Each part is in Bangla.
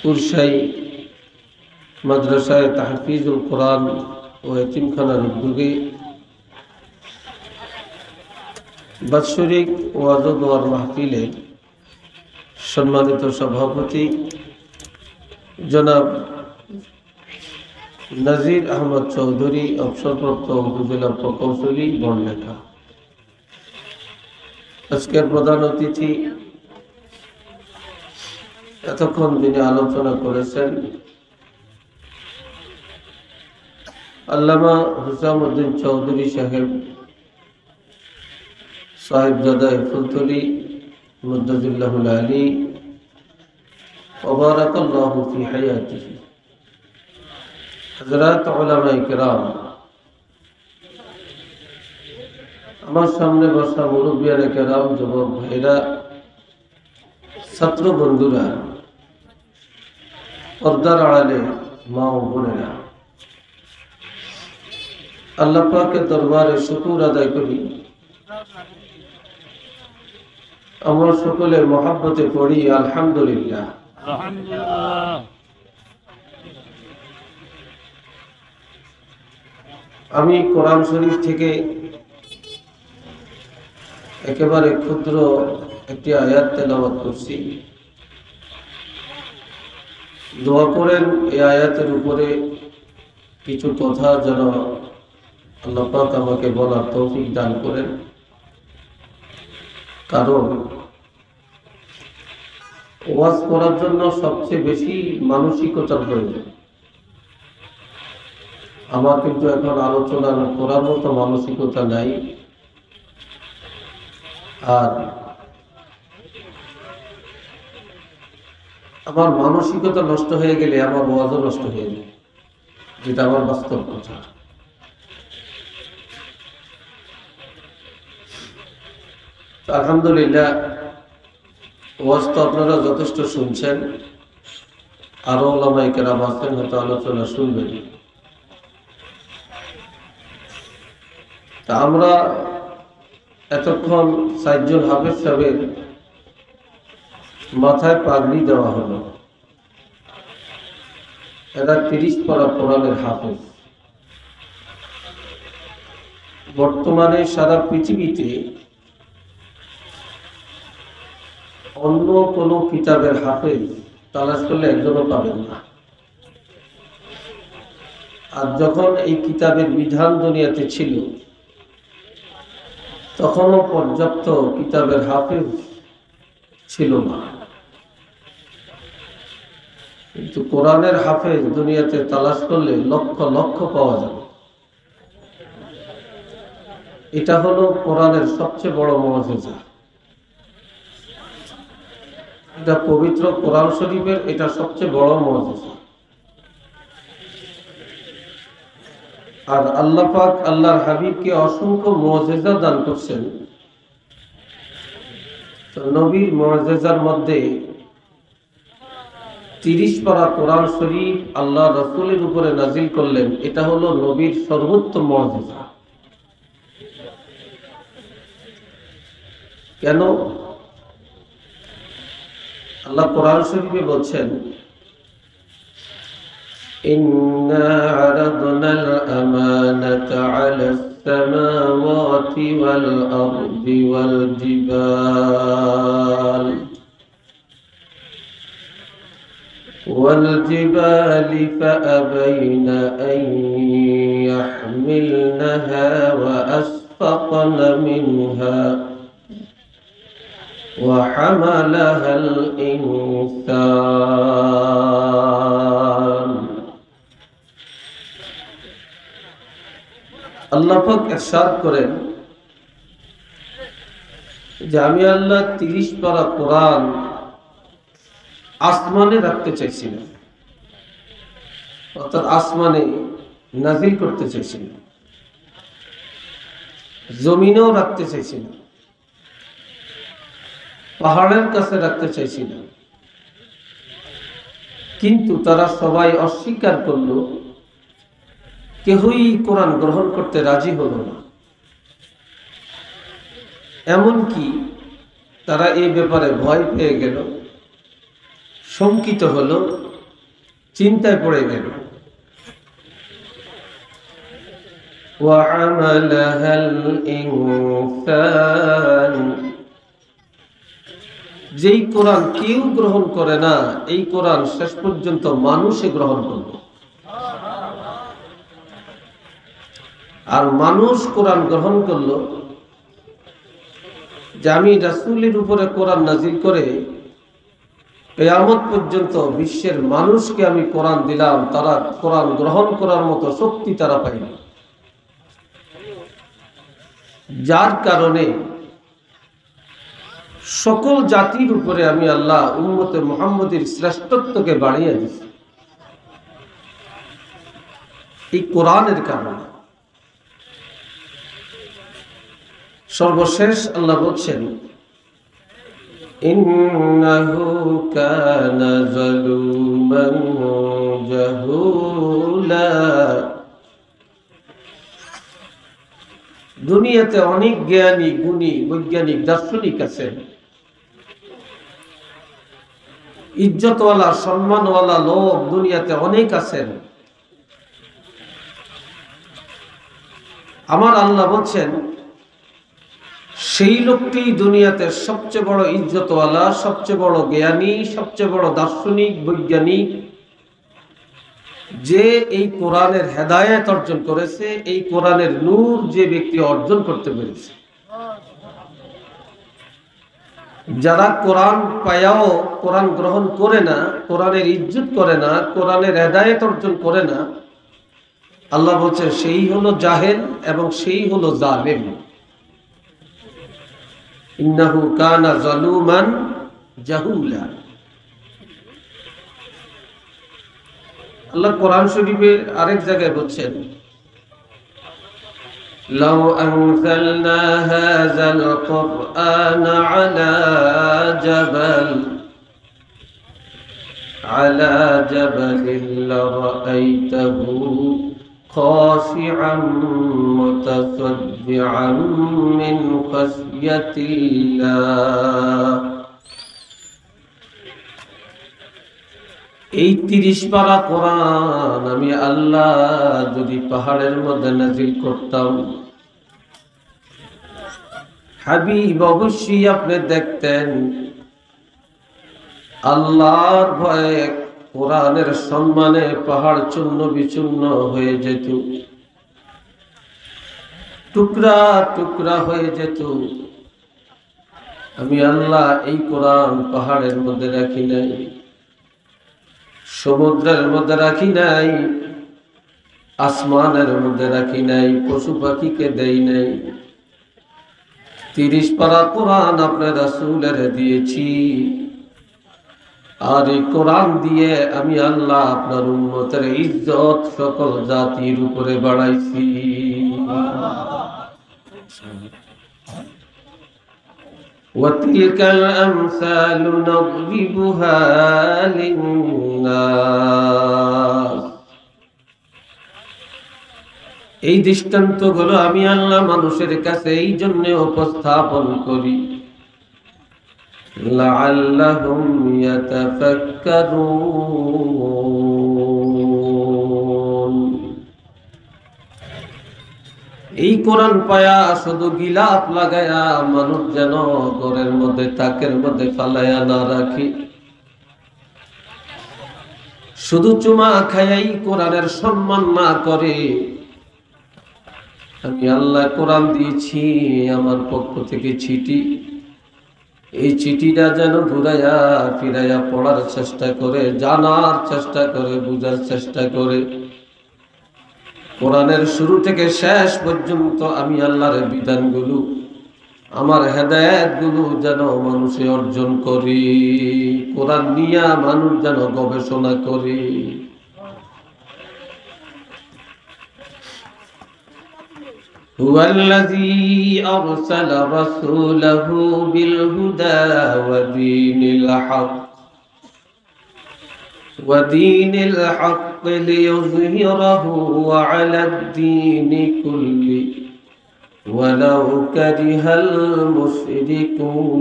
পুরসাই মাদ্রাসায় তাহফিজুল কোরআন ও এতিমখানার উদ্যোগে বাৎসরিক ওয়াজ ও দোয়ার মাহফিলে সম্মানিত সভাপতি জনাব নাজির আহমদ চৌধুরী, অবসরপ্রাপ্ত উপজেলা প্রকৌশলী, বনলেখা। আজকের প্রধান অতিথি এতক্ষণ যিনি আলোচনা করেছেন আল্লামা হুসামউদ্দিন চৌধুরী সাহেবজাদা ফুলতলি মুদ্দাজিল্লাহুল আলী ওয়া বারাকাল্লাহু ফি হায়াতিহি। হযরত উলামায়ে কিরাম, আমার সামনে বসা মুরব্বিয়ানে কেরাম, যুবক ভাইরা, ছাত্র বন্ধুরা, পর্দার আড়ালে মা ও বোনেরা, আল্লাহ পাকের দরবারে শুকর আদায় করি। আমরা সকলে মহাব্বতে পড়ি আলহামদুলিল্লাহ। আমি কোরআন শরীফ থেকে একেবারে ক্ষুদ্র একটি আয়াত তেলাওয়াত করছি। দোয়া করেন এই আয়াতের উপরে কিছু কথা যেন আল্লাহ পাক আমাকে বলার তৌফিক দান করেন। কারণ ওয়াজ করার জন্য সবচেয়ে বেশি মানসিকতার প্রয়োজন। আমার কিন্তু এখন আলোচনা করার মতো মানসিকতা নাই। আর আমার মানসিকতা নষ্ট হয়ে গেলে আমার ওয়াজও নষ্ট হয়ে যায়, যেটা আমার বাস্তব কথা। আলহামদুলিল্লাহ, ওয়াজ তো আপনারা যথেষ্ট শুনছেন, আরো ওলামায়ে কেরাম আছেন, হয়তো আলোচনা শুনবেন। তা আমরা এতক্ষণ ৬০ জন হাফেজ সাহেবের মাথায় পাগড়ি দেওয়া হলো। এরা ৩০ পারা কোরআনের হাফেজ। বর্তমানে সারা পৃথিবীতে অন্য কোনো কিতাবের হাফেজ তালাশ করলে একজনও পাবেন না। আর যখন এই কিতাবের বিধান দুনিয়াতে ছিল, তখনও পর্যাপ্ত কিতাবের হাফেজ ছিল না। কিন্তু কোরআনের হাফেজ দুনিয়াতে তালাশ করলে লক্ষ লক্ষ পাওয়া যাবে। এটা হলো কোরআনের সবচেয়ে বড় মুআজিজা। এটা পবিত্র কোরআন শরীফের এটা সবচেয়ে বড় মুআজিজা। আর আল্লাহ পাক আল্লাহর হাবিবকে অসংখ্য মুআজিজা দান করছেন। তো নবীর মুআজিজার মধ্যে ৩০ পারা কোরআন শরীফ আল্লাহ রাসূলের উপরে নাজিল করলেন, এটা হলো নবীর সর্বোত্তম মুআজিজা। কেন? আল্লাহ কোরআন শরীফে বলছেন, ইন্না আরাদনাল আমানাতা আলাস সামাওয়াতি ওয়াল আরদি ওয়াল জিবাল ফাআবাইনা আন ইয়াহমিলনাহা ওয়া আসফাকনা মিনহা وحملها الإنسان। আল্লাহ পাক ইরশাদ করেন যে আমি আল্লাহ ৩০ পারা কোরআন আসমানে রাখতে চাইছিলাম, অর্থাৎ আসমানে নাজিল করতে চাইছিলাম, জমিনেও রাখতে চাইছিলাম, পাহাড়ের কাছে রাখতে চাইছিলাম। কিন্তু তারা সবাই অস্বীকার করলো, কেহই কোরআন গ্রহণ করতে রাজি হলো না। এমনকি তারা এই ব্যাপারে ভয় পেয়ে গেল, শঙ্কিত হলো চিন্তায় পড়ে গেল। وعملها الإنسان যেই কোরআন কেউ গ্রহণ করে না, এই কোরআন শেষ পর্যন্ত মানুষে গ্রহণ করবে। আর মানুষ কোরআন গ্রহণ করলো যে আমি রাসূলের উপরে কোরআন নাজিল করে কিয়ামত পর্যন্ত বিশ্বের মানুষকে আমি কোরআন দিলাম, তারা কোরআন গ্রহণ করার মতো শক্তি তারা পায়নি। যার কারণে সকল জাতির উপরে আমি আল্লাহ উম্মতে মুহাম্মদের শ্রেষ্ঠত্বকে বাড়িয়ে দিয়েছি এই কোরআনের কারণে। সর্বশেষ আল্লাহ বলছেন, ইন্নাহু কানা যালুমান জাহুলা। দুনিয়াতে অনেক জ্ঞানী, গুণী, বৈজ্ঞানিক, দার্শনিক আছেন, ইজ্জতওয়ালা, সম্মানওয়ালা লোক দুনিয়াতে অনেক আছেন। আমার আল্লাহ বলছেন সেই লোকটি দুনিয়াতে সবচেয়ে বড় ইজ্জতওয়ালা, সবচেয়ে বড় জ্ঞানী, সবচেয়ে বড় দার্শনিক, বৈজ্ঞানিক, যে এই কোরআনের হেদায়েত অর্জন করেছে, এই কোরআনের নূর যে ব্যক্তি অর্জন করতে পেরেছে। যারা কোরআন পায়াও কোরআন গ্রহণ করে না, কোরআনের ইজ্জত করে না, কোরআনের হেদায়েত অর্জন করে না, আল্লাহ বলছেন সেই হলো জাহেল এবং সেই হলো জালেম। ইন্নাহু কানা যালুমান জাহুলা। আল্লাহ কোরআন শরীফের আরেক জায়গায় বলছেন, লাউ আনজালনা হাযাল কুরআন আলা জাবালিন লারাআইতাহু খাশিআন মুতাসাদ্দিআন মিন খাশিয়াতিল্লাহ। এই 30 পারা কোরআন আমি আল্লাহ যদি পাহাড়ের মধ্যে নাজিল করতাম, হাবিব অবশ্যই আপনি দেখতেন আল্লাহর ভয়ে কোরআনের সম্মানে পাহাড় চূর্ণ বিচূর্ণ হয়ে যেত, টুকরা টুকরা হয়ে যেত। আমি আল্লাহ এই কোরআন পাহাড়ের মধ্যে রাখি নাই, সমুদ্রের মধ্যে রাখি নাই, আসমানের মধ্যে রাখি নাই, পশু পাখিকে দেই নাই। 30 পারা কোরআন আপনার রাসূলের দিয়েছি, আর এই কোরআন দিয়ে আমি আল্লাহ আপনার উম্মতের ইজ্জত সকল জাতির উপরে বাড়াইছি। وَتِلْكَ الْأَمْثَالُ نَضْرِبُهَا لِلنَّاسِ। এই দৃষ্টান্তগুলো আমি আল্লাহ মানুষের কাছে এই জন্য উপস্থাপন করি, লাআল্লাহুম ইয়াতাফাক্কারুন। এই কোরআন পায়া শুধু গিলাপ লাগায়া মানুষ যেন ঘরের মধ্যে তাকের মধ্যে ফালায়া না রাখি, শুধু চুমা খায়াই কোরআনের সম্মান না করে। আমি আল্লাহ কোরআন দিয়েছি আমার পক্ষ থেকে চিঠি, এই চিঠিটা যেন ঘুরাইয়া ফিরাইয়া পড়ার চেষ্টা করে, জানার চেষ্টা করে, বুঝার চেষ্টা করে। কোরআনের শুরু থেকে শেষ পর্যন্ত আমি আল্লাহর বিধানগুলো, আমার হেদায়েতগুলো যেন মানুষে অর্জন করি, কোরআন নিয়ে মানুষ যেন গবেষণা করে। هو الذي أرسل رسوله بالهدى ودين الحق ليظهره على الدين كله ولو كره المشركون।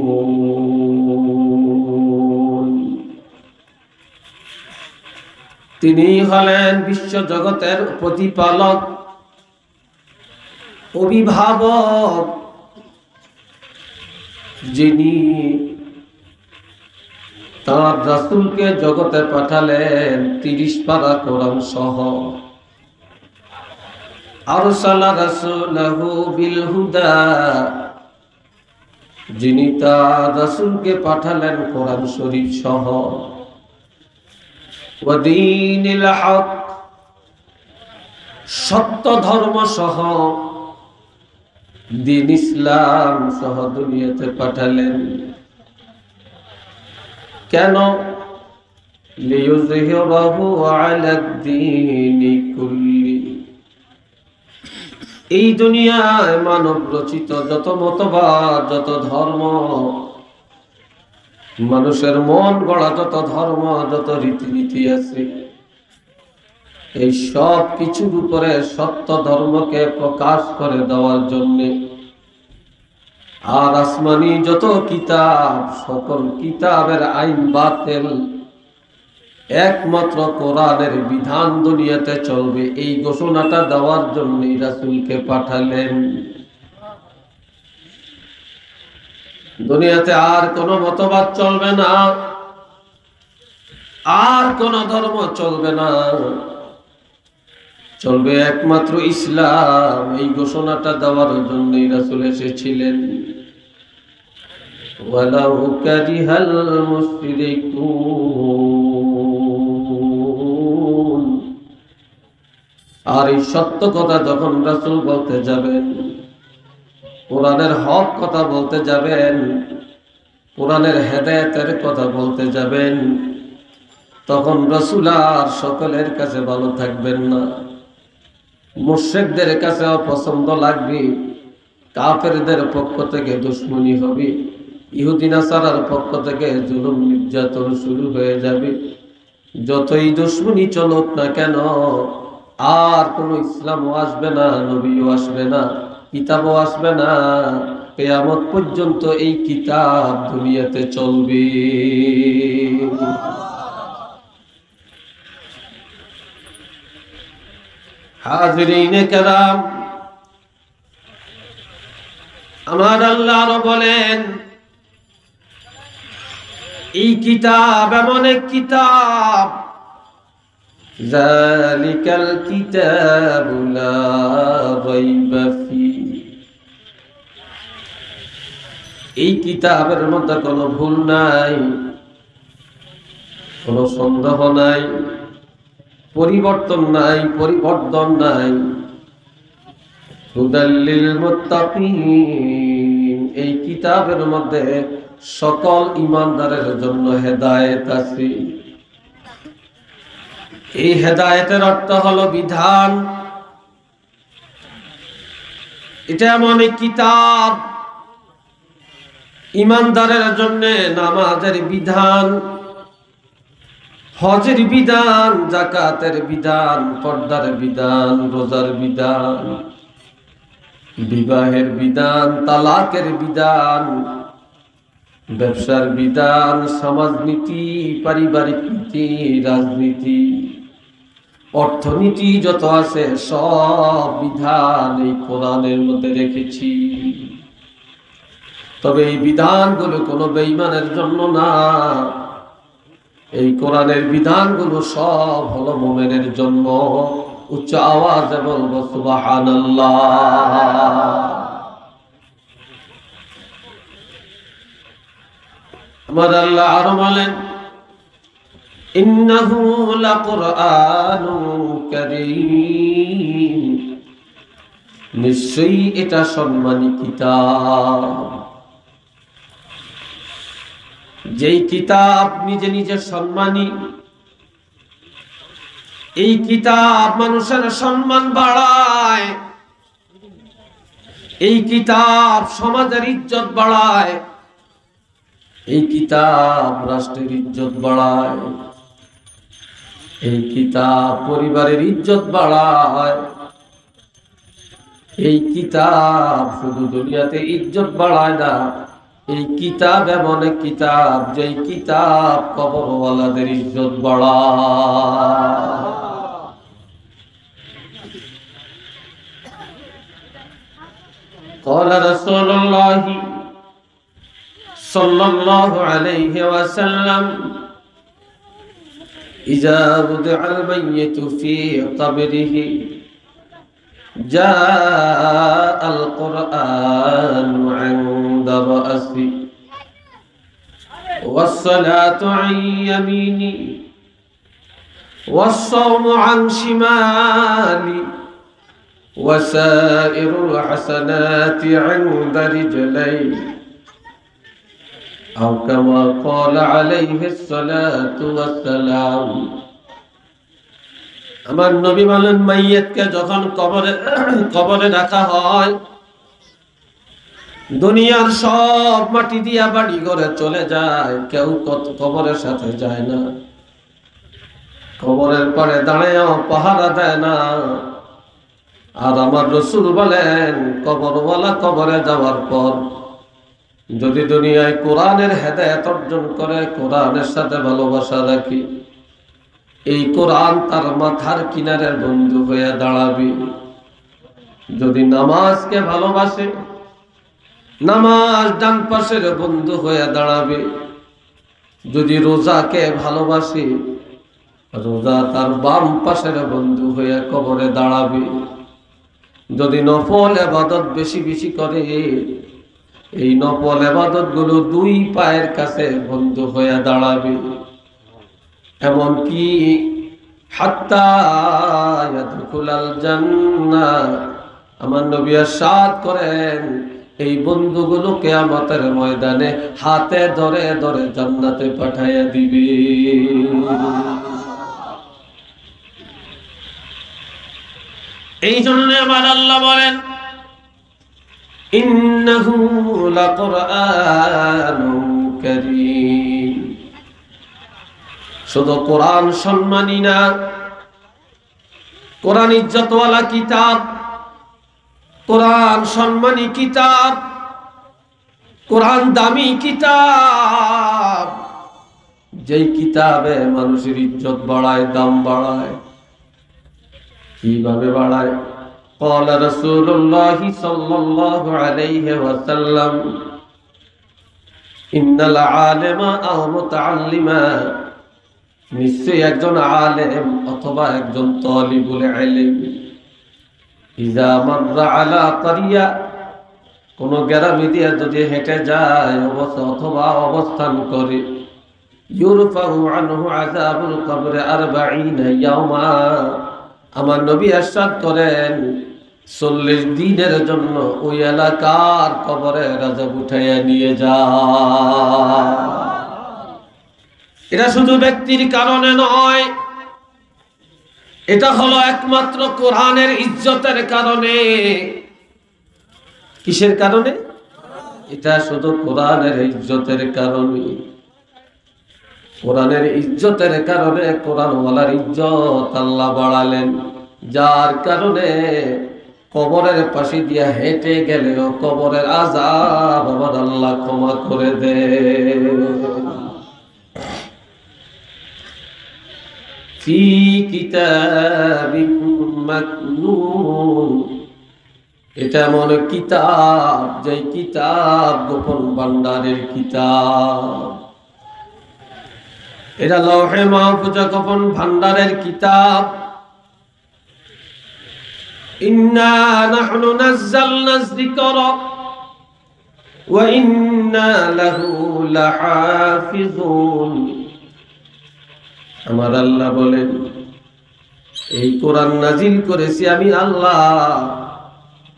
তিনি হলেন বিশ্ব জগতের প্রতিপালক, অভিভাবক, যিনি তার রাসূলকে জগতে পাঠালেন 30 পারা কোরআন সহ। আরসালা রাসূলাহু বিল হুদা, যিনি তার রাসূলকে পাঠালেন কোরআন শরীফ সহ। ওয়া দীনিল হক, সত্য ধর্ম সহ, দ্বীন ইসলাম সহ দুনিয়াতে পাঠালেন। কেন? লিইয়ুযহিরাহু আলাদ দীনি কুল্লি, এই দুনিয়ায় মানব রচিত যত মতবাদ, যত ধর্ম, মানুষের মন গড়া যত ধর্ম, যত রীতিনীতি আছে, এই সব কিছুর উপরে সত্য ধর্মকে প্রকাশ করে দেওয়ার জন্য আর আসমানি যত কিতাব, সকল কিতাবের আইন বাতিল, একমাত্র কোরআনের বিধান দুনিয়াতে চলবে, এই ঘোষণাটা দেওয়ার জন্য রাসূলকে পাঠালেন। দুনিয়াতে আর কোনো মতবাদ চলবে না, আর কোনো ধর্ম চলবে না, চলবে একমাত্র ইসলাম। এই ঘোষণাটা দেওয়ার জন্যই রাসূল এসেছিলেন। ওয়ালাউ কারিহাল মুশরিকুন, আর এই সত্য কথা যখন রাসূল বলতে যাবেন, কোরআনের হক কথা বলতে যাবেন, কোরআনের হেদায়েতের কথা বলতে যাবেন, তখন রাসূল আর সকলের কাছে ভালো থাকবেন না। মুশরিকদের কাছে অপছন্দ লাগবে, কাফেরদের পক্ষ থেকে দুশমনি হবে, ইহুদি নাসারার পক্ষ থেকে জুলুম নির্যাতন শুরু হয়ে যাবে। যতই দুশমনি চলুক না কেন, আর কোনো ইসলামও আসবে না, নবীও আসবে না, কিতাবও আসবে না। কিয়ামত পর্যন্ত এই কিতাব দুনিয়াতে চলবে। হাজরিনে কেরাম, আমার আল্লাহ আরো বলেন, এই কিতাব এমন এক কিতাব, যালিকাল কিতাবু লা রাইবা ফি, এই কিতাবের মধ্যে কোনো ভুল নাই, কোনো সন্দেহ নাই, পরিবর্তন নাই, পরিবর্তন নাই। হুদাল লিল মুত্তাকিন, এই কিতাবের মধ্যে সকল ঈমানদারের জন্য হেদায়েত আছে। এই হেদায়েতের অর্থ হলো বিধান। এটা এমন এক কিতাব, ঈমানদারের জন্য নামাজের বিধান, হজের বিধান, যাকাতের বিধান, পর্দার বিধান, রোজার বিধান, বিবাহের বিধান, তালাকের বিধান, ব্যবসার বিধান, সমাজনীতি, পারিবারিক নীতি, রাজনীতি, অর্থনীতি যত আছে সব বিধান এই কোরআনের মধ্যে রেখেছি। তবে এই বিধানগুলো কোনো বেঈমানের জন্য না, এই কোরআনের বিধানগুলো সব হলো মুমিনের জন্য। উচ্চ আওয়াজে বলবো সুবহানাল্লাহ। আমার আল্লাহ আরো বলেন, ইন্নাহু লাকুরআনুন কারীম, নিশ্চয়ই এটা সম্মানী কিতাব। যেই কিতাব নিজে নিজে সম্মানী, এই কিতাব মানুষের সম্মান বাড়ায়, এই কিতাব সমাজের ইজ্জত বাড়ায়, এই কিতাব রাষ্ট্রের ইজ্জত বাড়ায়, এই কিতাব পরিবারের ইজ্জত বাড়ায়। এই কিতাব শুধু দুনিয়াতে ইজ্জত বাড়ায় না, এই কিতাব এমন এক কিতাব, যেই কিতাব কবরওয়ালাদের ইজ্জত বাড়ায়। قال رسول الله صلى الله عليه وسلم إذا وضع الميت في قبره جاء القرآن عند رأسه والصلاة عن يميني والصوم عن شمالي وسائر الحسنات عند رجلي أو كما قال عليه الصلاة والسلام। আমার নবী বলেন, মাইয়িতকে যখন কবরে রাখা হয়, দুনিয়ার সব মাটি দিয়া বাড়ি ঘরে চলে যায়, কেউ কবরের সাথে যায় না। কবরের পরে দাঁড়ায়ও পাহারা দেয় না। আর আমার রাসূল বলেন, কবরওয়ালা কবরে যাওয়ার পর যদি দুনিয়ায় কোরআনের হেদায়েত অর্জন করে, কোরআনের সাথে ভালোবাসা রাখি, এই কোরআন তার মাথার কিনারের বন্ধু হয়ে দাঁড়াবে। যদি নামাজকে ভালোবাসে, নামাজ ডান পাশের বন্ধু হয়ে দাঁড়াবে। যদি রোজাকে ভালোবাসে, রোজা তার বাম পাশের বন্ধু হয়ে কবরে দাঁড়াবে। যদি নফল ইবাদত বেশি বেশি করে, এই নফল ইবাদত গুলো দুই পায়ের কাছে বন্ধু হয়ে দাঁড়াবে। এমনকি হাত্তা ইয়াদখুলাল জান্নাহ, আমার নবী ইরশাদ করেন, এই বন্ধুগুলো কিয়ামতের ময়দানে হাতে ধরে ধরে জান্নাতে পাঠাইয়া দিবে। এই জন্য আমার আল্লাহ বলেন, ইন্নাহু লাকুরআনুন কারীম। শুধু কোরআন সম্মানী না, কোরআন ইজ্জতওয়ালা কিতাব, কোরআন সম্মানী কিতাব, কোরআন দামি কিতাব, যেই কিতাবে মানুষের ইজ্জত বাড়ায়, দাম বাড়ায়। কিভাবে বাড়ায়? قال رسول الله صلى الله عليه وسلم إن العالم أو متعلما، নিশ্চয়ই একজন আলেম অথবা একজন তালিবুল ইলম, ইজা মাররা আলা কারিয়া, কোন গ্রামে দিয়ে যদি হেঁটে যায় অথবা অবস্থান করে, ইউরফাউ আনহু আযাবুল কবর 40 ইয়াওমা, আমার নবী ইরশাদ করেন 40 দিনের জন্য ওই এলাকার কবরে আযাব উঠাইয়া নিয়ে যায়। এটা শুধু ব্যক্তির কারণে নয়, এটা হলো একমাত্র কোরআনের ইজ্জতের কারণে। কিসের কারণে? এটা শুধু কোরআনের ইজ্জতের কারণে। কোরআনের ইজ্জতের কারণে কোরআনওয়ালার ইজ্জত আল্লাহ বাড়ালেন, যার কারণে কবরের পাশে দিয়া হেঁটে গেলেও কবরের আযাব আমার আল্লাহ ক্ষমা করে দেন। ফি কিতাবিম মাকনুন, এটা এমন কিতাব, যে কিতাব গোপন ভান্ডারের কিতাব। এটা লৌহে মাহফুজে গোপন ভান্ডারের কিতাব। ইন্না নাহনু নাযালনা যিকরা ওয়া ইন্না লাহু লাহাফিজুন। আমার আল্লাহ বলেন, এই কোরআন নাজিল করেছি আমি আল্লাহ,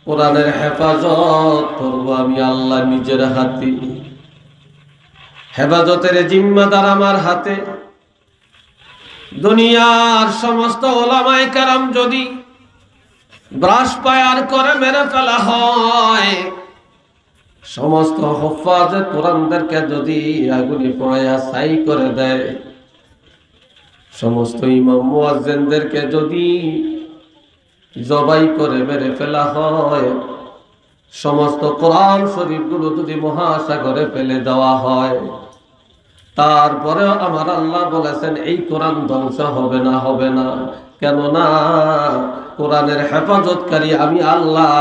কোরআনের হেফাজত করব আমি আল্লাহ নিজের হাতে। হেফাজতের জিম্মাদার আমার হাতে। দুনিয়ার সমস্ত ওলামায়ে কেরাম যদি ব্রাশ ফায়ার করে মেরে ফেলা হয়, সমস্ত হুফাজে কোরআনদেরকে যদি আগুনে পোড়াইয়া ছাই করে দেয়, সমস্ত ইমাম মুয়াজ্জিনদেরকে যদি জবাই করে মেরে ফেলা হয়, সমস্ত কোরআন শরীফগুলো যদি মহাসাগরে ফেলে দেওয়া হয়, তারপরেও আমার আল্লাহ বলেছেন এই কোরআন ধ্বংস হবে না, হবে না। কেননা কোরআনের হেফাজতকারী আমি আল্লাহ,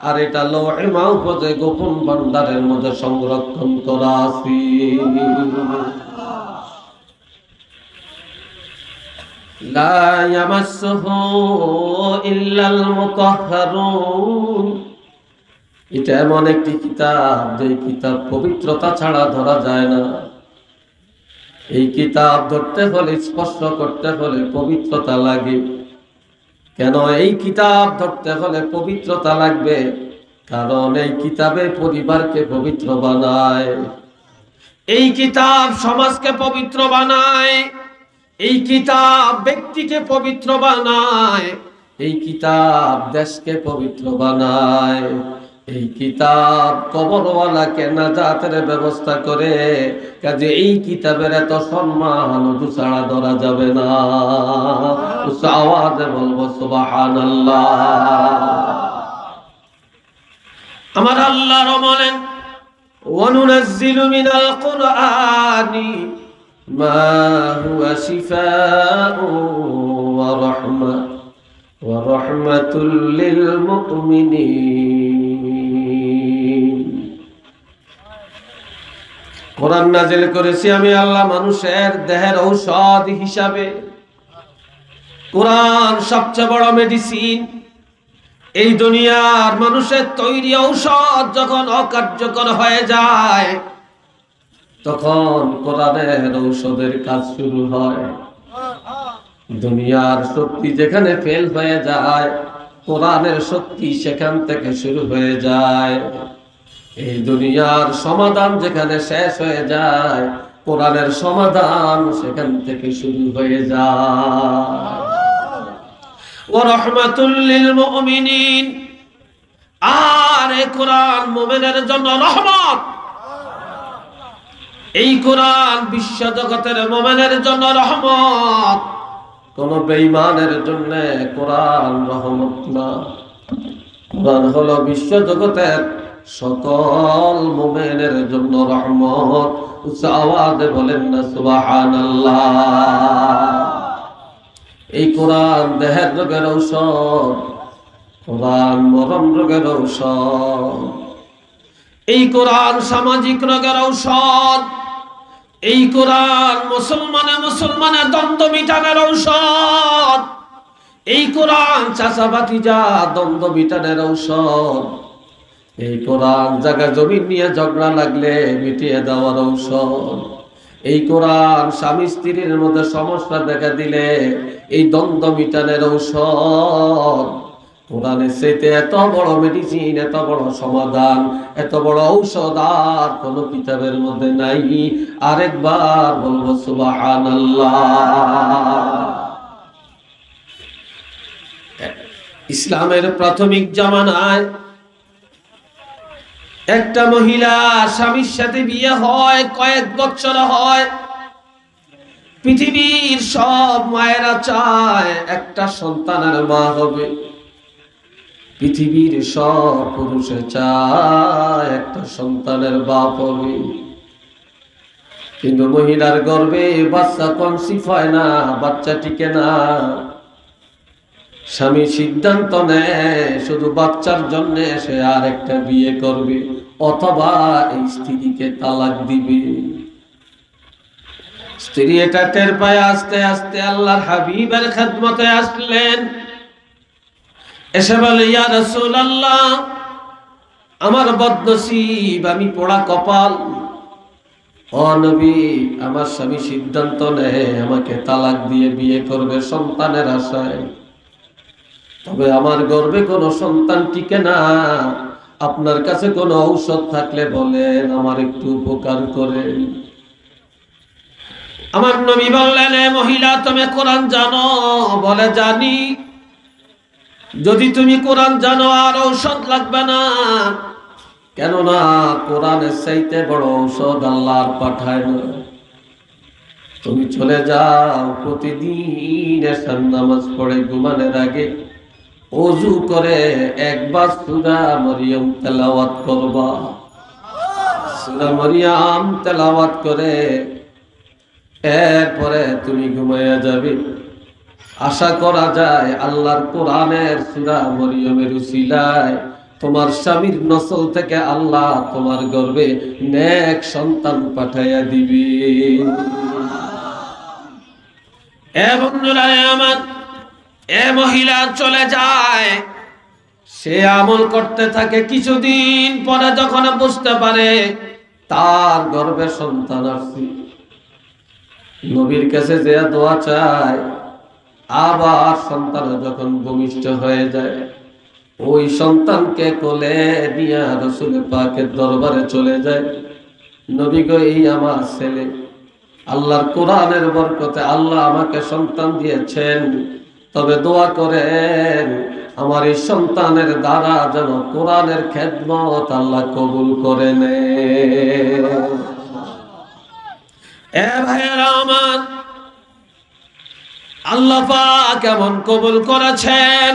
আর এটা লৌহে মাহফুজে গোপন ভান্ডারের মধ্যে সংরক্ষণ করা আছে। লা ইয়ামাসসুহু ইল্লাল মুতাহহারুন। এটা এমন একটি কিতাব, যে কিতাব পবিত্রতা ছাড়া ধরা যায় না। এই কিতাব ধরতে হলে, স্পর্শ করতে হলে পবিত্রতা লাগে। কেন এই কিতাব ধরতে হলে পবিত্রতা লাগবে? কারণ এই কিতাবে পরিবারকে পবিত্র বানায়, এই কিতাব সমাজকে পবিত্র বানায়, এই কিতাব ব্যক্তিকে পবিত্র বানায়, এই কিতাব দেশকে পবিত্র বানায়, এই কিতাব কবরওয়ালাকে নাজাতের ব্যবস্থা করে। কাজে এই কিতাবের এত সম্মান ছাড়া ধরা যাবে না। আওয়াজে বলবো সুবহানাল্লাহ। আমার আল্লাহ বলেন, ওয়ানুনাজ্জিলু মিনাল কুরআনি মা হুয়া শিফাউন ওয়া রাহমাতুল লিল মুমিনিন। কোরআন নাযিল করেছি আমি আল্লাহ মানুষের দেহের ঔষধ হিসাবে। কোরআন সবচেয়ে বড় মেডিসিন। এই দুনিয়ার মানুষের তৈরি ঔষধ যখন অকার্যকর হয়ে যায়, তখন কোরআনের ঔষধের কাজ শুরু হয়। দুনিয়ার শক্তি যেখানে ফেল হয়ে যায়, কোরআনের শক্তি সেখান থেকে শুরু হয়ে যায়। এই দুনিয়ার সমাধান যেখানে শেষ হয়ে যায়, কোরআনের সমাধান সেখান থেকে শুরু হয়ে যায়। ওয়া রাহমাতুল লিল মুমিনিন। আর এই কোরআন মুমিনের জন্য রহমত। এই কোরআন বিশ্ব জগতের মুমিনের জন্য রহমত। কোন বেঈমানের জন্য কোরআন রহমত না। কোরআন হলো বিশ্ব জগতের সকল মুমিনের জন্য রহমত। উচ্চ আওয়াজে বলেন না সুবহানাল্লাহ। এই কোরআন দেহের রোগের ঔষধ, কোরআন মরণ রোগের ঔষধ, এই কোরআন সামাজিক রোগের ঔষধ, এই কোরআন মুসলমানে দ্বন্দ্ব মিটানের ঔষধ, এই কোরআন চাচা ভাতিজা দ্বন্দ্ব মিটানের ঔষধ, এই কোরআন জায়গা জমি নিয়ে ঝগড়া লাগলে মিটিয়ে দেওয়ার ঔষধ, এই কোরআন স্বামী স্ত্রীর মধ্যে সমস্যা দেখা দিলে এই দ্বন্দ্ব মিটানের ঔষধ। কোরআনের চাইতে এত বড় মেডিসিন, এত বড় সমাধান, এত বড় ঔষধ আর কোন কিতাবের মধ্যে নাই। আরেকবার বলবো সুবহানাল্লাহ। ইসলামের প্রাথমিক জামানায় একটা মহিলা স্বামীর সাথে বিয়ে হয়, কয়েক বছর হয়। পৃথিবীর সব মায়েরা চায় একটা সন্তানের মা হবে, পৃথিবীর সব পুরুষে চায় একটা সন্তানের বাপ হবে। কিন্তু মহিলার গর্ভে বাচ্চা কনসিভ হয় না, বাচ্চা টিকে না। স্বামী সিদ্ধান্ত নেয় শুধু বাচ্চার জন্য সে আর একটা বিয়ে করবে, অথবা এই স্ত্রীকে তালাক দিবে। স্ত্রী এটা টের পায়। আস্তে আস্তে আল্লাহর হাবিবের খেদমতে আসলেন। এসে বলে, ইয়া রাসূলুল্লাহ, আমার বদনসিব, আমি পোড়া কপাল। ও নবী, আমার স্বামী সিদ্ধান্ত নেয় আমাকে তালাক দিয়ে বিয়ে করবে সন্তানের আশায়, তবে আমার গর্ভে কোনো সন্তান টিকে না। আপনার কাছে কোনো ঔষধ থাকলে বলেন, আমার একটু উপকার করেন। আমার নবী বললেন, মহিলা, তুমি কোরআন জানো? বলে, জানি। যদি তুমি কোরআন জানো আর ঔষধ লাগবে না। কেননা কোরআনের চাইতে বড় ঔষধ আল্লাহ পাঠায় না। তুমি চলে যাও, প্রতিদিন এশার নামাজ পড়ে ঘুমানোর আগে ওযু করে একবার সূরা মরিয়ম তেলাওয়াত করবা। সূরা মরিয়ম তেলাওয়াত করে এরপরে তুমি ঘুমাইয়া যাবে। আশা করা যায় আল্লাহর কোরআনের সূরা মরিয়মের উসিলায় তোমার স্বামীর নসল থেকে আল্লাহ তোমার গর্ভে নেক সন্তান পাঠাইয়া দিবে। এ বন্ধুরা আমার, এ মহিলা চলে যায়, সে আমল করতে থাকে। কিছুদিন পরে যখন বুঝতে পারে তার গর্ভে সন্তান আসছে, নবীর কাছে যে দোয়া চায়, আবার সন্তান যখন ভূমিষ্ঠ হয়ে যায়, ওই সন্তানকে কোলে নিয়ে রাসূল পাকের দরবারে চলে যায়। নবী গো, এই আমার ছেলে, আল্লাহর কোরআনের বরকতে আল্লাহ আমাকে সন্তান দিয়েছেন, তবে দোয়া করেন আমার এই সন্তানের দ্বারা যেন কোরআনের খেদমত আল্লাহ কবুল করে নেন। এ ভাইয়েরা আমার, আল্লাহ পাক কেমন কবুল করেছেন।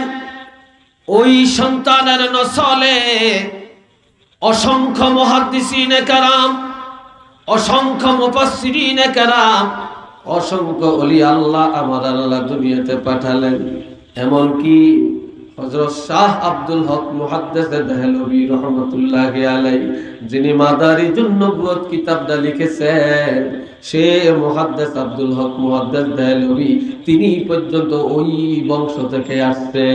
ওই সন্তানের নসলে অসংখ্য মুহাদ্দিসিনে কেরাম, অসংখ্য মুফাসসিরিনে কেরাম, অসংখ্য ওলি আল্লাহ আমার আল্লাহ দুনিয়াতে পাঠালেন। এমনকি হযরত শাহ আব্দুল হক মুহাদ্দিস দেহলভী রাহমাতুল্লাহি আলাইহি, যিনি মাদারিজুন নবুয়ত কিতাবটা লিখেছেন, সে মুহাদ্দিস আব্দুল হক মুহাদ্দিস দেহলভী, তিনি পর্যন্ত ওই বংশ থেকে আসছে।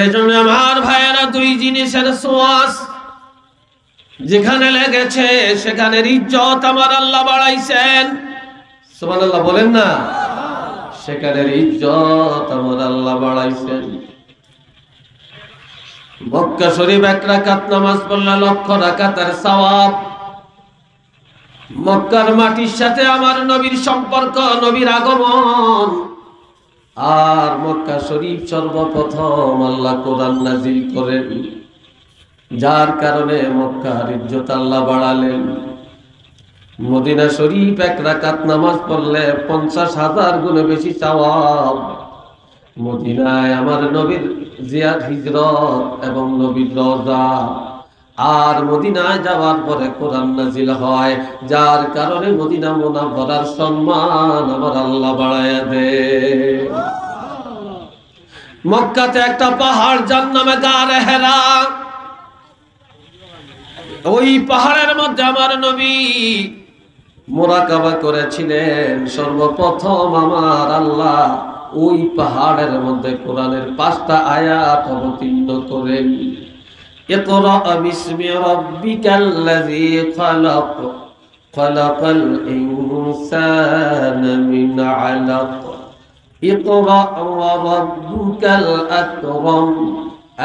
এজন্য আমার ভাইয়েরা, দুই জিনিসের সোয়াস যেখানে লেগেছে সেখানে ইজ্জত আমার আল্লাহ বাড়াইছেন। সুবহানাল্লাহ বলেন না? সেখানে ইজ্জত আমার আল্লাহ বাড়াইছেন। মক্কা শরীফ 1 রাকাত নামাজ পড়লে 1,00,000 রাকাতের সওয়াব। মক্কার মাটির সাথে আমার নবীর সম্পর্ক, নবীর আগমন। আর মক্কা শরীফ সর্বপ্রথম আল্লাহ কোরআন নাজিল করেন, যার কারণে মক্কার ইজ্জত আল্লাহ বাড়ালেন। মদিনা শরীফ 1 রাকাত নামাজ পড়লে 50,000 গুণ বেশি সওয়াব। মদিনায় আমার নবীর জিয়ারত, হিজরত এবং নবীর রওজা। আর মদিনায় যাওয়ার পরে কোরআন নাজিল হয়, যার কারণে মদিনা মুনাওয়ারার সম্মান আমার আল্লাহ বাড়ায়া দেয়। মক্কাতে একটা পাহাড়, যার নামে গারে হেরা। ওই পাহাড়ের মধ্যে আমার নবী মুরাকাবা করেছিলেন। সর্বপ্রথম আমার আল্লাহ ওই পাহাড়ের মধ্যে কোরআনের 5টা আয়াত অবতীর্ণ করেন। ইকরা বিসমি রাব্বিকাল্লাযী খালাক, খালাকাল ইনসানা মিন আলাক, ইকরা ওয়া রাব্বুকাল আকরাম,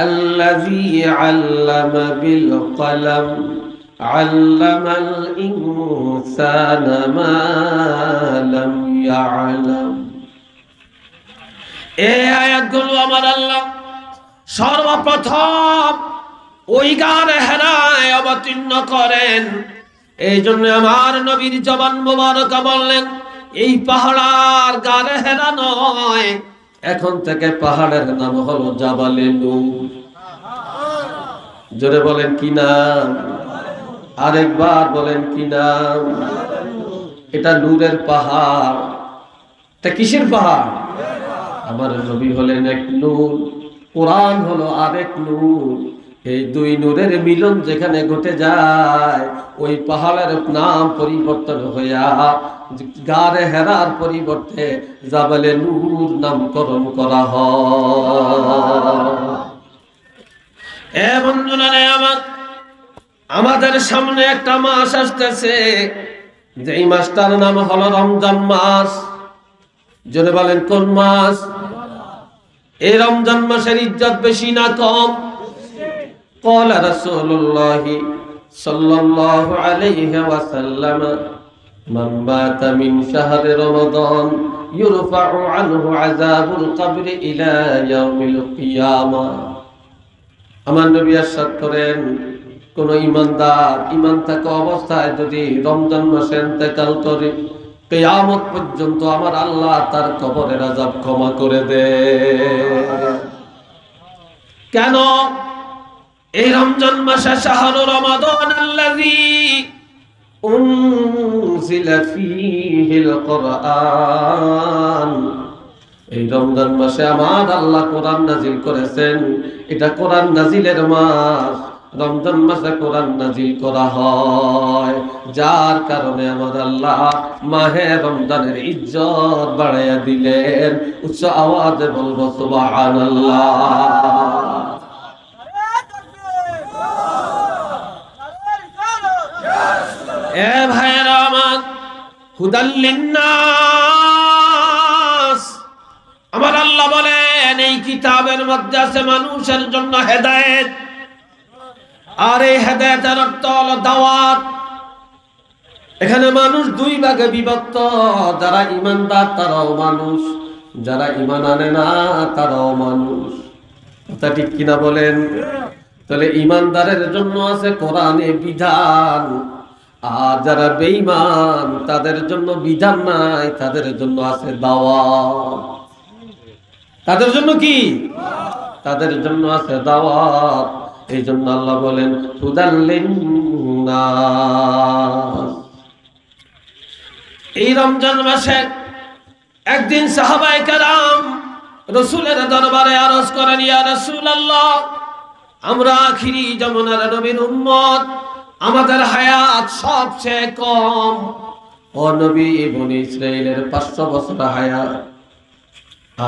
আল্লাযী আল্লামা বিল কলম, আল্লামাল ইনসানা মা লাম ইয়ালাম। এই আয়াতগুলো আমার আল্লাহ সর্বপ্রথম ওই গারে হেরায় অবতীর্ণ করেন। এই জন্য আমার নবীর জবান মোবারক বললেন, এই পাহাড় গারে হেরা নয়, এখন থেকে পাহাড়ের নাম হলো জাবালে নূর। জোরে বলেন কি নাম? আরেকবার বলেন কি নাম? এটা নূরের পাহাড়। এটা কিসের পাহাড়? আমার নবী হলেন এক নূর, কোরআন হলো আরেক নূর। এই দুই নূরের মিলন যেখানে ঘটে যায়, ওই পাহাড়ের নাম পরিবর্তন হইয়া গারে হেরার পরিবর্তে জাবালে নূর নামকরণ করা হয়। এ বন্ধুরা আমার, আমাদের সামনে একটা মাস আসতেছে, যেই মাসটার নাম হলো রমজান মাস। জোরে বলেন কোন মাস? এই রমজান মাসের ইজ্জত বেশি না কম? قال رسول الله صلى الله عليه وسلم من بات من شهر رمضان يرفع عنه عذاب القبر إلى يوم القيامة। আমার নবী ইরশাদ করেন, কোন ঈমানদার ঈমান থাকা অবস্থায় যদি রমজান মাসে ইন্তেকাল করে, কিয়ামত পর্যন্ত আমার আল্লাহ তার কবরের আযাব ক্ষমা করে দেন। কেন? এই রমজান মাসে শাহরু রমাদান আল্লাযী উনজিলা ফীহিল কুরআন, এই রমজান মাসে আমার আল্লাহ কোরআন নাজিল করেছেন। এটা কোরআন নাজিলের মাস। রমজান মাসে কোরআন নাজিল করা হয়, যার কারণে আমার আল্লাহ মাহে রমজানের ইজ্জত বাড়াইয়া দিলেন। উচ্চ আওয়াজে বলবো সুবহানাল্লাহ। এ ভাইরা আমার, হুদাল লিন্নাস, আমার আল্লাহ বলেন এই কিতাবের মধ্যে আছে মানুষের জন্য হেদায়েত। আর এই হেদায়েতের অর্থ হলো দাওয়াত। এখানে মানুষ দুই ভাগে বিভক্ত, যারা ঈমানদার তারাও মানুষ, যারা ঈমান আনে না তারাও মানুষ। কথা ঠিক কিনা বলেন? তাহলে ঈমানদারের জন্য আছে কোরআনে বিধান, আর যারা বেঈমান তাদের জন্য বিধান নাই, তাদের জন্য আছে দাওয়াত। তাদের জন্য কি? তাদের জন্য আছে দাওয়াত। এই জন্য আল্লাহ বলেন হুদাল লিন্নাস। এই রমজান মাসে একদিন সাহাবায়ে কেরাম রাসূলের দরবারে আরজ করেন, ইয়া রাসূলুল্লাহ, আমরা আখিরি জামানার নবীর উম্মত, আমাদের হায়াত সবচেয়ে কম। ও নবী, বনি ইসরাইলের 500 বছর হায়াত,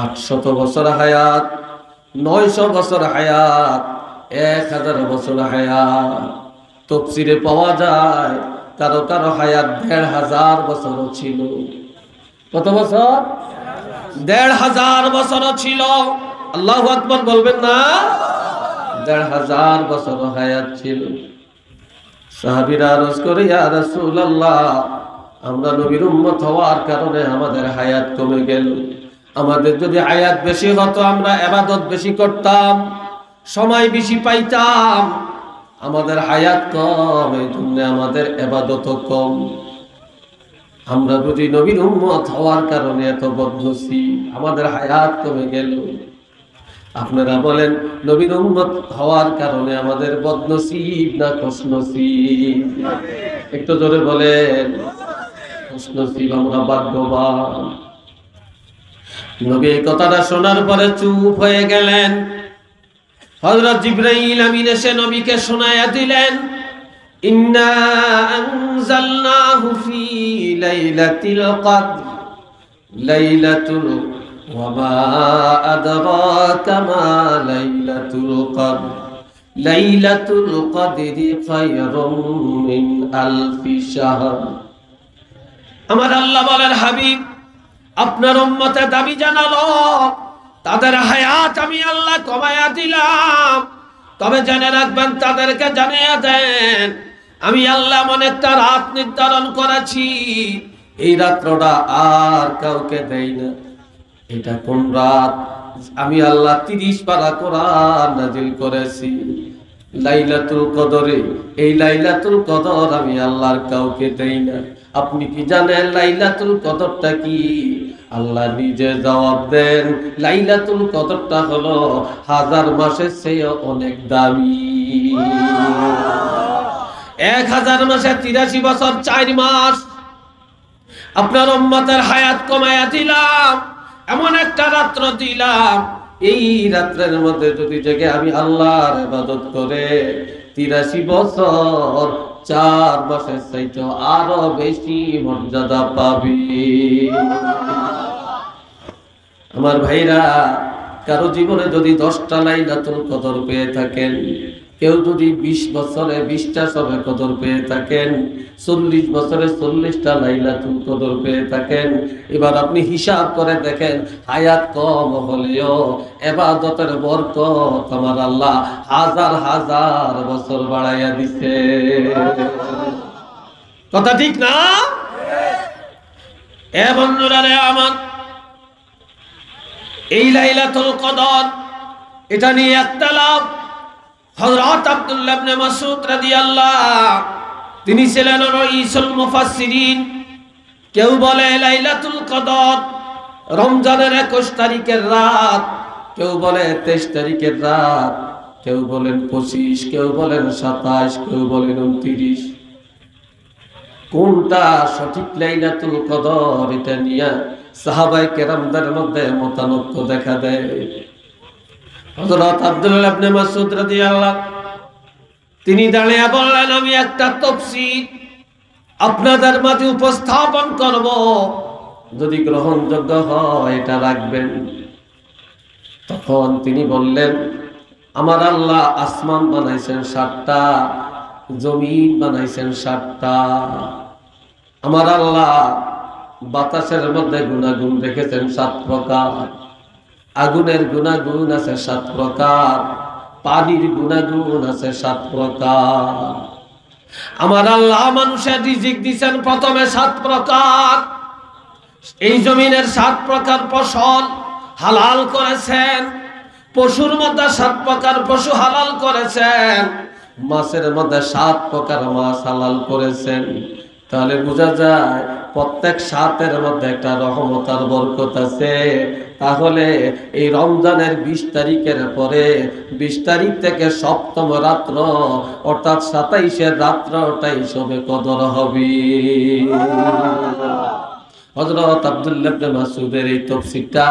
800 বছর হায়াত, 900 বছর হায়াত, 1000 বছর হায়াত। তাফসীরে পাওয়া যায় কারো কারো হায়াত 1500 বছর ছিল। কত বছর? 1500 বছর ছিল। আল্লাহু আকবার বলবেন না? 1500 বছর হায়াত ছিল। সাহাবীরা আরজ করে, ইয়া রাসূলুল্লাহ, আমরা নবীর উম্মত হওয়ার কারণে আমাদের হায়াত কমে গেল। আমাদের যদি হায়াত বেশি হতো আমরা ইবাদত বেশি করতাম, সময় বেশি পাইতাম। আমাদের হায়াত কম, এই জন্য আমাদের ইবাদত কম। আমরা যদি নবীর উম্মত হওয়ার কারণে এত বদনসিব, আমাদের হায়াত কমে গেল। আপনারা বলেন নবীর উম্মত হওয়ার কারণে আমাদের বদনসিব না খুশনসিব? একটু জোরে বলেন। খুশনসিব, আমরা ভাগ্যবান। নবী এই কথাটা শোনার পরে চুপ হয়ে গেলেন। হযরত জিবরাইল আমিন এসে নবীকে শোনায়া দিলেন, ইন্না আনজালনাহু ফি লাইলাতিল কদর, লাইলাতুল ওয়া মা আদরাকা মা লাইলাতুল কদর, লাইলাতুল কদরি খায়রুম মিন আলফি শাহর। আমার আল্লাহ বলেন, হাবিব, আপনার উম্মতে দাবি জানালো তাদের হায়াত আমি আল্লাহ কমায়া দিলাম, তবে জেনে রাখবেন, তাদেরকে জানিয়ে দেন আমি আল্লাহ এমন একটা রাত নির্ধারণ করেছি, এই রাত্রটা আর কাউকে দেই না। এটা কোন রাত? আমি আল্লাহ 30 পারা কোরআন নাজিল করেছি লাইলাতুল কদরে। এই লাইলাতুল কদর আমি আল্লাহর কাউকে দেই না। আপনি কি জানেন লাইলাতুল কদরটা কি? আল্লাহ নিজে জবাব দেন, লাইলাতুল কদরটা হলো 1000 মাসের চেয়ে অনেক দামি। 1000 মাসে 83 বছর 4 মাস আপনার উম্মতের হায়াত কমায়া দিলাম, এমন একটা রাত্র দিলাম, এই রাত্রের মধ্যে যদি জেগে আমি আল্লাহর ইবাদত করে 83 বছর 4 মাসের চাইতে আরো বেশি মর্যাদা পাবি। আমার ভাইরা, কারো জীবনে যদি 10টা লাইলাতুল কদর পেয়ে থাকেন, কেউ যদি 20 বছরে 20টা সবে কদর পেয়ে থাকেন, 40 বছরে 40টা লাইলাতুল কদর পেয়ে থাকেন, এবার আপনি হিসাব করে দেখেন, হায়াত কম হলেও ইবাদতের বরকত আমার আল্লাহ হাজার হাজার বছর বাড়াইয়া দিছে। কথা ঠিক না? এ বন্ধুরা রে আমার, এই লাইলাতুল কদর এটা নিয়ে একটা লাভ। হযরত আব্দুল্লাহ ইবনে মাসউদ রাদিয়াল্লাহু, তিনি ছিলেন রাইসুল মুফাসসিরিন, কেউ বলে লাইলাতুল কদর রমজানের 21 তারিখের রাত, কেউ বলে 23 তারিখের রাত, কেউ বলেন 25, কেউ বলেন 27, কেউ বলেন 29। কোনটা সঠিক লাইলাতুল কদর এটা নিয়ে সাহাবায়ে কেরামদের মধ্যে মতানৈক্য দেখা দেয়। হযরত আব্দুল্লাহ ইবনে মাসউদ রাদিয়াল্লাহু তিনি দাঁড়িয়ে বললেন, আমি একটা তাফসীর আপনাদের মাঝে উপস্থাপন করব, যদি গ্রহণযোগ্য হয় এটা রাখবেন। তখন তিনি বললেন, আমার আল্লাহ আসমান বানাইছেন 7টা, জমিন বানাইছেন 7টা। আমার আল্লাহ বাতাসের মধ্যে গুণাগুণ রেখেছেন 7 প্রকার, আগুনের গুণাগুণ আছে 7 প্রকার, পানির গুণাগুণ আছে 7 প্রকার। আমার আল্লাহ মানুষের রিজিক দিয়েছেন প্রথমে 7 প্রকার। এই জমিনের 7 প্রকার ফসল হালাল করেছেন, পশুর মধ্যে 7 প্রকার পশু হালাল করেছেন, মাছের মধ্যে 7 প্রকার মাছ হালাল করেছেন। তাহলে বোঝা যায় প্রত্যেক 7-এর মধ্যে একটা রহমত আর বরকত আছে। তাহলে এই রমজানের 20 তারিখের পরে 20 তারিখ থেকে 7ম রাত্র অর্থাৎ 27-এর রাত্রটাই সবে কদর হবে। হযরত আব্দুল্লাহ ইবনে মাসউদের এই তাফসীরটা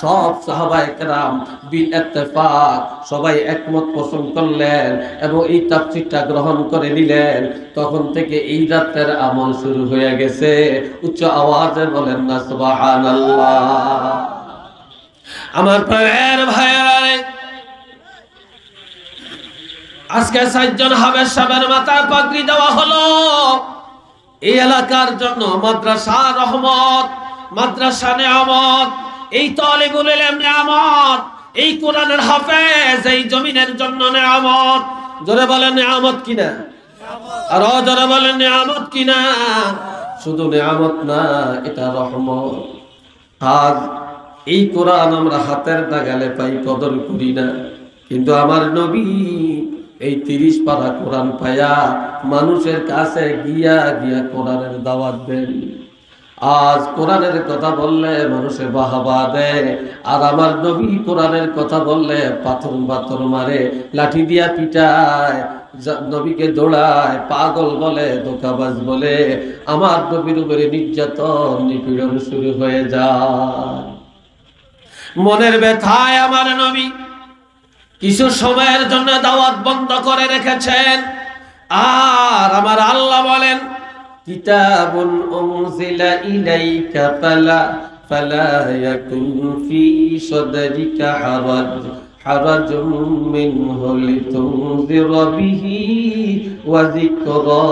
সব সাহাবায়ে কেরাম বিল ইত্তেফাক সবাই একমত পোষণ করলেন এবং এই তাফসীরটা গ্রহণ করে নিলেন। তখন থেকে এই রাতের আমল শুরু হয়ে গেছে। উচ্চ আওয়াজে বলেন না সুবহানাল্লাহ। আমার প্রিয় ভাইরা, আজকে 4 জন হাবেশ সাহেবের মাথায় পাগড়ি দেওয়া হলো। এই এলাকার জন্য মাদ্রাসা রহমত, মাদ্রাসা নিয়ামত, এই তালিবুল ইলম নিয়ামত, এই কোরআনের হাফেজ এই জমিনের জন্য নিয়ামত। জোরে বলেন নিয়ামত কিনা, আর জোরে বলেন নিয়ামত কিনা। শুধু নিয়ামত না, এটা রহমত। আজ এই কোরআন আমরা হাতের নাগালে পাই, কদর করি না। কিন্তু আমার নবী এই 30 পারা কোরআন পায়া মানুষের কাছে গিয়া গিয়া কোরআনের দাওয়াত দেন। আজ কোরআনের কথা বললে মানুষে বাহাবা দেয়, আর আমার নবী কোরআনের কথা বললে পাথর পাথর মারে, লাঠি দিয়া পিটায়, নবীকে দৌড়ায়, পাগল বলে, ধোঁকাবাজ বলে। আমার নবীর উপরে নির্যাতন নিপীড়ন শুরু হয়ে যায়। মনের ব্যথায় আমার নবী কিছু সময়ের জন্য দাওয়াত বন্ধ করে রেখেছেন। আর আমার আল্লাহ বলেন, কিতাবুন উনজিলা ইলাইকা ফালা ইয়াকুন ফি সাদরিকা হারাজুম মিনহু লিতুনজিরা বিহি ওয়া যিকরা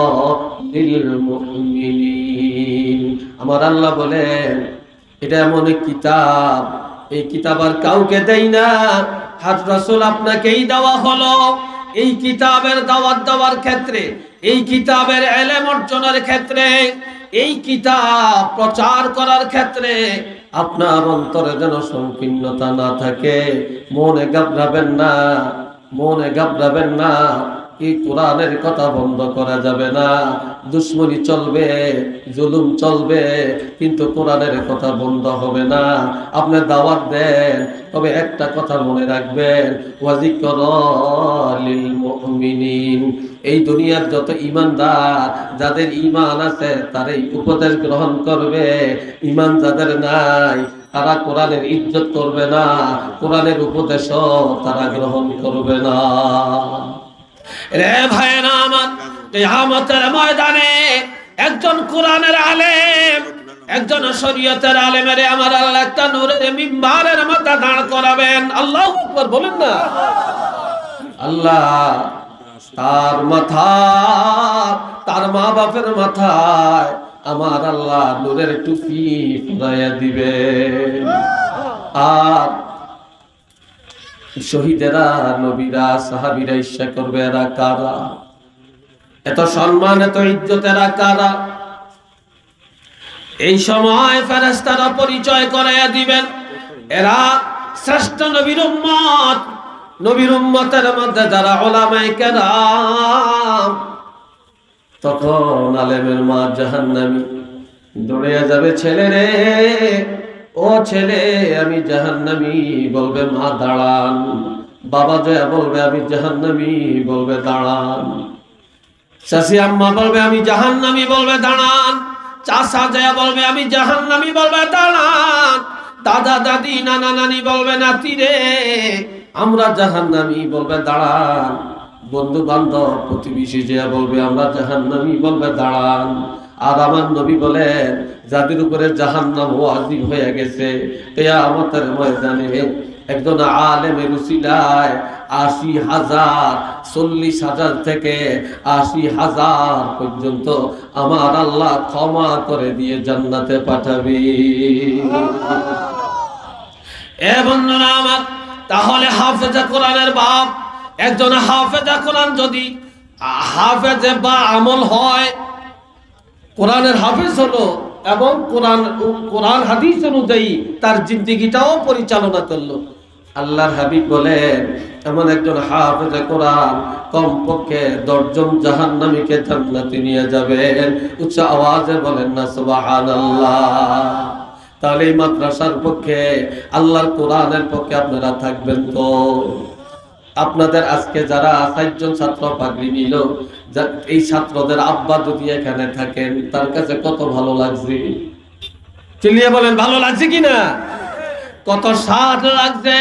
লিল মুমিনিন। আমার আল্লাহ বলেন, এটা এমন এক কিতাব, এই কিতাব আর কাউকে দেই না, হাজ রাসূল আপনাকেই দেওয়া হলো। এই কিতাবের দাওয়াত দেওয়ার ক্ষেত্রে, এই কিতাবের ইলম অর্জনের ক্ষেত্রে, এই কিতাব প্রচার করার ক্ষেত্রে আপনার অন্তরে যেন সংকীর্ণতা না থাকে। মনে ঘাবড়াবেন না, মনে ঘাবড়াবেন না। এই কোরআনের কথা বন্ধ করা যাবে না। দুশ্মনী চলবে, জুলুম চলবে, কিন্তু কোরআনের কথা বন্ধ হবে না। আপনি দাওয়াত দেন, তবে একটা কথা মনে রাখবেন, ওয়াজিকরা লিল মুমিনিন। এই দুনিয়ার যত ঈমানদার, যাদের ঈমান আছে তারাই উপদেশ গ্রহণ করবে। ঈমান যাদের নাই তারা কোরআনের ইজ্জত করবে না, কোরআনের উপদেশও তারা গ্রহণ করবে না। রে ভাইরা আমার, কিয়ামতের ময়দানে একজন কোরআনের আলেম, একজন শরীয়তের আলেমের আমার আল্লাহ একটা নূরের মিম্বারের মাথা দাঁড় করাবেন। আল্লাহু আকবার বলেন না। আল্লাহ তার মাথা, তার মা বাপের মাথায় আমার আল্লাহ নূরের টুপি পরাইয়া দিবে। আর শহীদেরা, নবীরা, সাহাবীরা ইচ্ছা করবে এরা কারা? এত সম্মান, এত ইজ্জতেরা কারা? এই সময় ফেরেশতারা পরিচয় করাইয়া দিবেন, এরা শ্রেষ্ঠ নবীর উম্মত। নবীর উম্মতের মধ্যে যারা উলামায়ে কেরাম, তখন আলেমের মা জাহান্নামী, দৌড়ে যাবে, ছেলে রে ও ছেলে আমি জাহান্নামী, বলবে মা দাঁড়ান। বাবা জয়া বলবে আমি জাহান্নামী, বলবে দাঁড়ান। চাচি আম্মা বলবে আমি জাহান্নামী, বলবে দাঁড়ান। চাচা জয়া বলবে আমি জাহান্নামী, বলবে দাঁড়ান। দাদা দাদি নানা নানি বলবে নাতি রে আমরা জাহান্নামী, বলবে দাঁড়ান। বন্ধু বান্ধব প্রতিবেশী যে বলবে আমরা জাহান্নামী, বলবে দাঁড়ান। আর আমার নবী বলেন যাদের উপরে জাহান্নাম ওয়াজিব হয়ে গেছে কিয়ামতের ময়দানে একজন আলেমের উসিলায় ৮০,০০০ ৪০,০০০ থেকে ৮০,০০০ পর্যন্ত আমার আল্লাহ ক্ষমা করে দিয়ে জান্নাতে পাঠাবে। এ বন্ধুরা আমার, তাহলে হাফেজে কোরআনের বাপ, একজন হাফেজে কোরআন যদি হাফেজে বা আমল হয়, কোরআনের হাফেজ হলো এবং কোরআন হাদিস অনুযায়ী তার জিন্দেগিটাও পরিচালনা করলো। আল্লাহর হাবিব বলেন এমন একজন হাফেজে কোরআন কমপক্ষে ১০ জন জাহান্নামীকে জান্নাতে নিয়ে যাবেন। উচ্চ আওয়াজে বলেন না সুবহানাল্লাহ। তাহলে এই মাদ্রাসার পক্ষে, আল্লাহর কোরআনের পক্ষে আপনারা থাকবেন তো? আপনাদের আজকে যারা ৬০ জন ছাত্র পাগড়ি নিল, এই ছাত্রদের আব্বা যদি এখানে থাকেন তার কাছে কত ভালো লাগছে? চিল্লিয়ে বলেন ভালো লাগছে কিনা? কত স্বাদ লাগছে।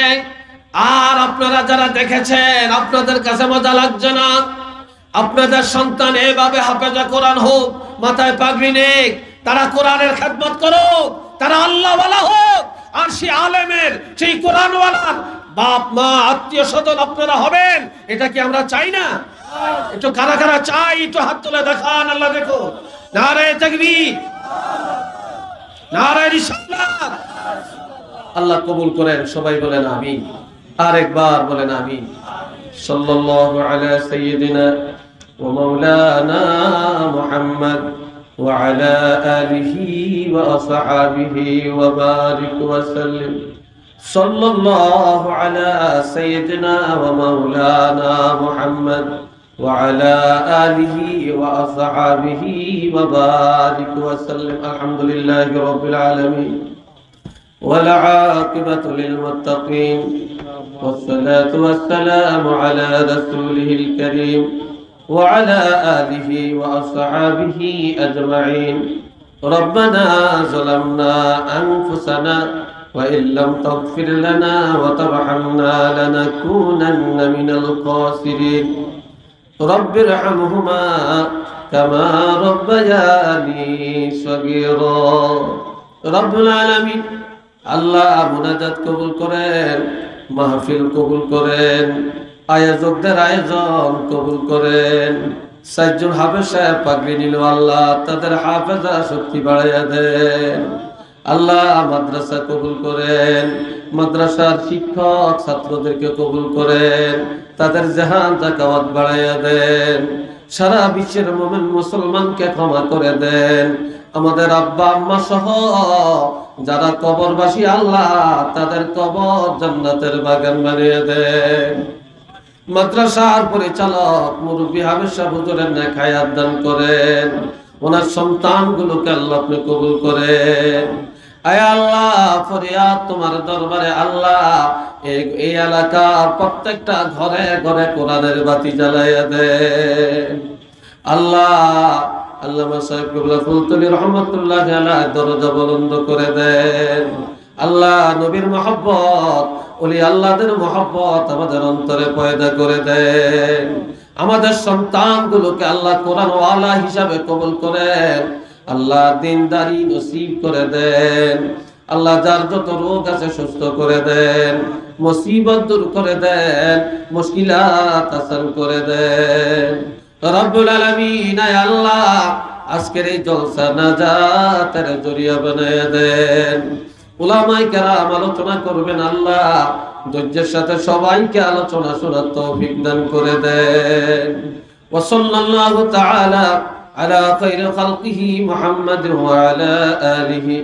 আর আপনারা যারা দেখেছেন আপনাদের কাছে মজা লাগছে না? আপনাদের সন্তান এভাবে হাফেজে কোরআন হোক, মাথায় পাগড়ি নেক, তারা কোরআনের খেদমত করুক, তারা আল্লাহওয়ালা হোক, আর সেই আলেমের সেই কোরআনওয়ালার বাপ মা আত্মীয় স্বজন আপনারা হবেন। এটা কি আমরা চাই না? একটু কারা কারা চাই একটু হাত তুলে দেখান। আল্লাহ দেখো, নারে তাকবীর, নারে রিসালাত। আল্লাহ কবুল করেন, সবাই বলেন আমিন। আরেকবার বলেন আমিন। সাল্লাল্লাহু আলা সাইয়্যিদিনা ওয়া মাওলানা মুহাম্মদ ওয়া আলা আলিহি ওয়া আসহাবিহি ওয়া বারিক ওয়া সাল্লিম। সাল্লাল্লাহু আলা সাইয়্যিদিনা ওয়া মাওলানা মুহাম্মদ ওয়া আলা আলিহি ওয়া আসহাবিহি ওয়া বারিক ওয়া সাল্লিম। আলহামদুলিল্লাহি রাব্বিল আলামিন ওয়াল আকিবাতু লিল মুত্তাকিন ওয়াসসালাতু ওয়াসসালামু আলা রাসূলিহিল কারীম ওয়া আলা আলিহি ওয়া আসহাবিহি আজমাইন। রব্বানা যালামনা আনফুসানা وإن لم تغفر لنا وترحمنا لنكونن من الخاسرين رب ارحمهما كما ربياني صغيرا رب العالمين আল্লাহ মুনাজাত কবুল করেন, মাহফিল কবুল করেন, আয়োজকদের আয়োজন কবুল করেন। ৬০ জন হাফেজ সাহেব পাগড়ি নিল, আল্লাহ তাদের হাফেজা শক্তি বাড়াইয়া দেন। আল্লাহ মাদ্রাসা কবুল করেন, মাদ্রাসার শিক্ষক ছাত্রদেরকে কবুল করেন, তাদের জাহান জাকাত বাড়াইয়া দেন। সারা বিশ্বের মুমিন মুসলমানকে ক্ষমা করে দেন। আমাদের আব্বা আম্মা সহ যারা কবরবাসী আল্লাহ তাদের কবর জান্নাতের বাগান বানিয়ে দেন। মাদ্রাসার পরিচালক মুরব্বী হাফেজ সাহেব হুজুরের নেক হায়াত দান করেন। ওনার সন্তানগুলোকে আল্লাহ আপনি কবুল করেন। আয় আল্লাহ ফরিয়াদ তোমার দরবারে, আল্লাহ এই এলাকার প্রত্যেকটা ঘরে ঘরে কোরআনের বাতি জ্বালাইয়া দেন। আল্লাহ আল্লামা সাহেব কিবলা ফুলতলি রহমাতুল্লাহ আলাইহি দরজা বুলন্দ করে দেন। আল্লাহ নবীর মহব্বত, ওলি আল্লাহদের মহব্বত আমাদের অন্তরে পয়দা করে দেন। আমাদের সন্তানগুলোকে আল্লাহ কোরআন ওয়ালা হিসাবে কবুল করেন। আল্লাহ দিনদারি নসিব করে দেন। আল্লাহ যার যত রোগ আছে সুস্থ করে দেন, মুসিবত দূর করে দেন, মুশকিলাত আসান করে দেন। রব্বুল আলামিন আয় আল্লাহ আজকের এই জলসা নাজাতের জরিয়া বানায়া দেন। উলামায়ে কেরাম আলোচনা করবেন, আল্লাহ ধৈর্যের সাথে সবাইকে আলোচনা শোনার তৌফিক দান করে দেন। ওয়া সাল্লাল্লাহু তাআলা আলা খায়রি খালকিহি মুহাম্মাদিন ওয়া আলা আলিহি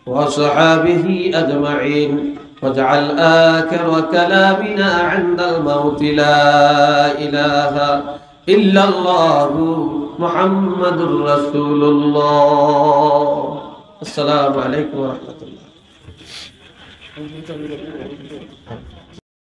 ওয়া সাহবিহি আজমাইন। واجعل آخر كلامنا عند الموت لا إله إلا الله محمد رسول الله। আসসালামু আলাইকুম ওয়া রাহমাতুল্লাহ।